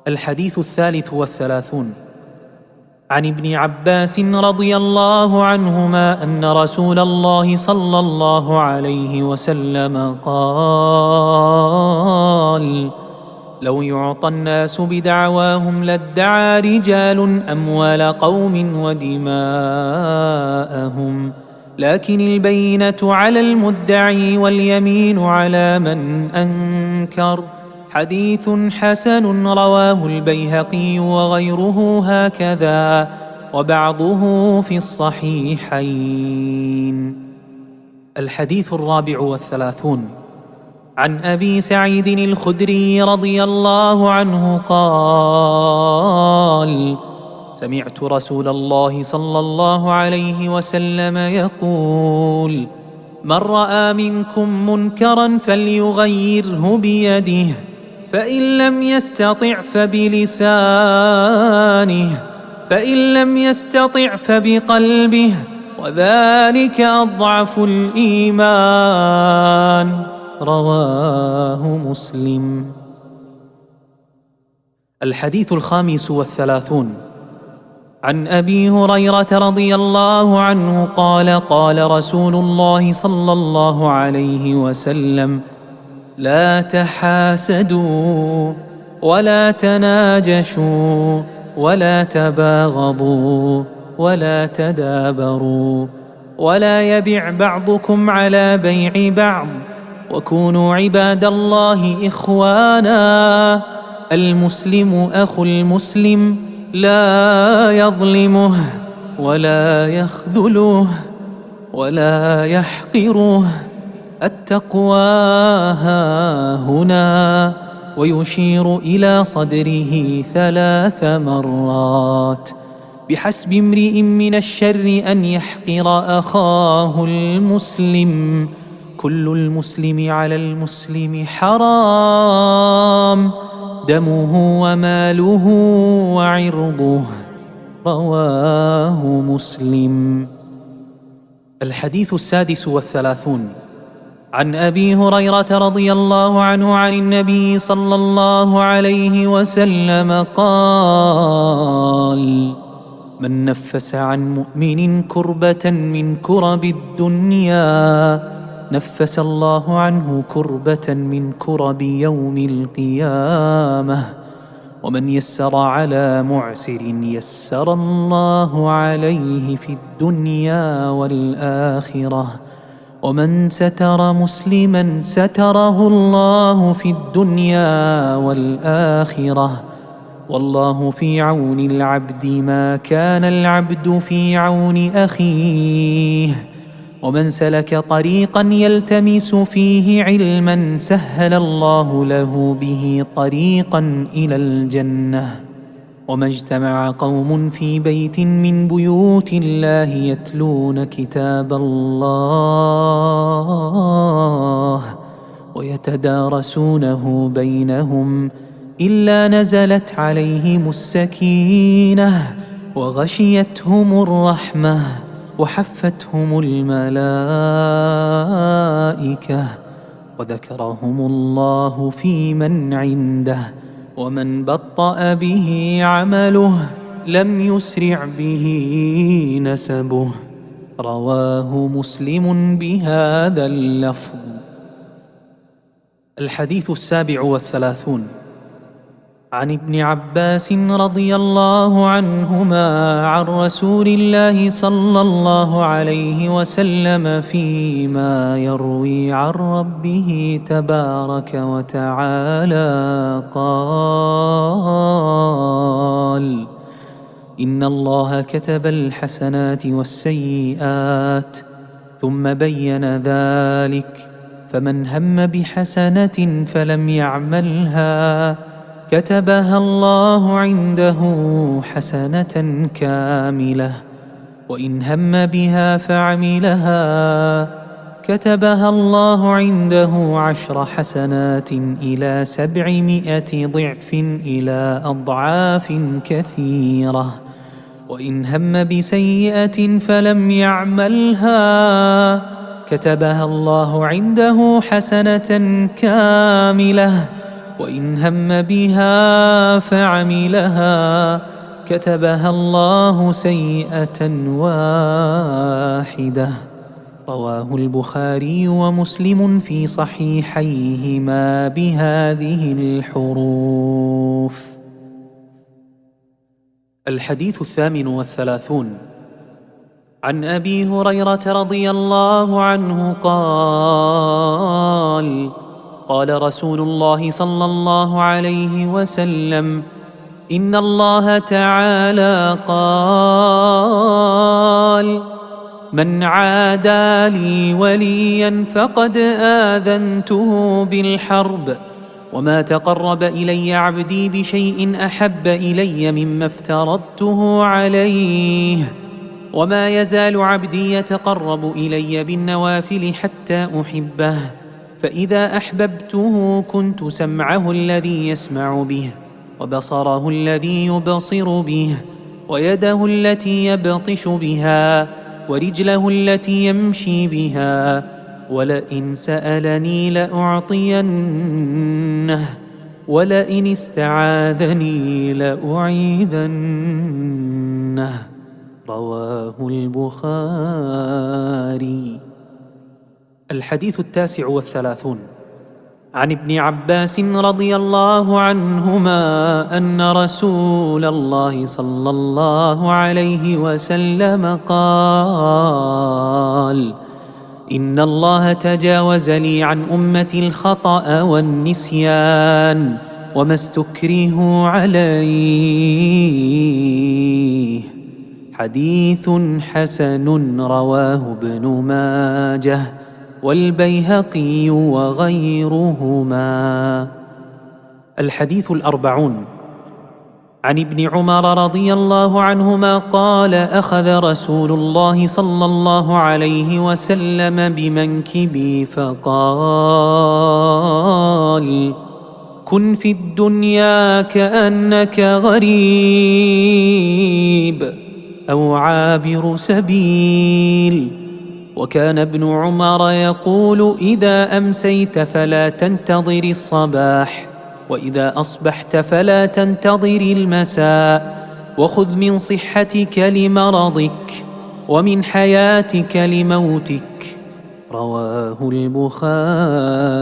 الحديث 33 عن ابن عباس رضي الله عنهما أن رسول الله صلى الله عليه وسلم قال: لو يعطى الناس بدعواهم لادعى رجال أموال قوم ودماءهم، لكن البينة على المدعي واليمين على من أنكر. حديث حسن رواه البيهقي وغيره هكذا، وبعضه في الصحيحين. الحديث 34 عن أبي سعيد الخدري رضي الله عنه قال: سمعت رسول الله صلى الله عليه وسلم يقول: من رأى منكم منكرا فليغيره بيده، فإن لم يستطع فبلسانه، فإن لم يستطع فبقلبه، وذلك أضعف الإيمان. رواه مسلم. الحديث 35 عن أبي هريرة رضي الله عنه قال: قال رسول الله صلى الله عليه وسلم: لا تحاسدوا ولا تناجشوا ولا تباغضوا ولا تدابروا، ولا يبع بعضكم على بيع بعض، وكونوا عباد الله إخوانا. المسلم أخو المسلم لا يظلمه ولا يخذله ولا يحقره. التقوى هاهنا، ويشير إلى صدره 3 مرات. بحسب امرئ من الشر أن يحقر أخاه المسلم. كل المسلم على المسلم حرام، دمه وماله وعرضه. رواه مسلم. الحديث 36 عن أبي هريرة رضي الله عنه عن النبي صلى الله عليه وسلم قال: من نفس عن مؤمن كربة من كرب الدنيا نفس الله عنه كربة من كرب يوم القيامة. ومن يسر على معسر يسر الله عليه في الدنيا والآخرة. ومن ستر مسلما ستره الله في الدنيا والآخرة. والله في عون العبد ما كان العبد في عون أخيه. ومن سلك طريقا يلتمس فيه علما سهل الله له به طريقا إلى الجنة. وما اجتمع قوم في بيت من بيوت الله يتلون كتاب الله ويتدارسونه بينهم إلا نزلت عليهم السكينة وغشيتهم الرحمة وحفتهم الملائكة وذكرهم الله في من عنده. ومن بطأ به عمله لم يسرع به نسبه. رواه مسلم بهذا اللفظ. الحديث 37 عن ابن عباس رضي الله عنهما عن رسول الله صلى الله عليه وسلم فيما يروي عن ربه تبارك وتعالى قال: إن الله كتب الحسنات والسيئات ثم بين ذلك، فمن هم بحسنة فلم يعملها كتبها الله عنده حسنة كاملة، وإن هم بها فعملها كتبها الله عنده 10 حسنات إلى 700 ضعف إلى أضعاف كثيرة. وإن هم بسيئة فلم يعملها كتبها الله عنده حسنة كاملة، وإن هم بها فعملها كتبها الله سيئة واحدة. رواه البخاري ومسلم في صحيحيهما بهذه الحروف. الحديث 38 عن أبي هريرة رضي الله عنه قال: قال رسول الله صلى الله عليه وسلم: إن الله تعالى قال: من عادى لي وليا فقد آذنته بالحرب، وما تقرب إلي عبدي بشيء أحب إلي مما افترضته عليه، وما يزال عبدي يتقرب إلي بالنوافل حتى أحبه، فإذا أحببته كنت سمعه الذي يسمع به، وبصره الذي يبصر به، ويده التي يبطش بها، ورجله التي يمشي بها، ولئن سألني لأعطينه، ولئن استعاذني لأعيذنه. رواه البخاري. الحديث 39 عن ابن عباس رضي الله عنهما أن رسول الله صلى الله عليه وسلم قال: إن الله تجاوز لي عن أمتي الخطأ والنسيان وما استكرهوا عليه. حديث حسن رواه ابن ماجه والبيهقي وغيرهما. الحديث 40 عن ابن عمر رضي الله عنهما قال: أخذ رسول الله صلى الله عليه وسلم بمنكبي فقال: كن في الدنيا كأنك غريب أو عابر سبيل. وكان ابن عمر يقول: إذا أمسيت فلا تنتظر الصباح، وإذا أصبحت فلا تنتظر المساء، وخذ من صحتك لمرضك ومن حياتك لموتك. رواه البخاري.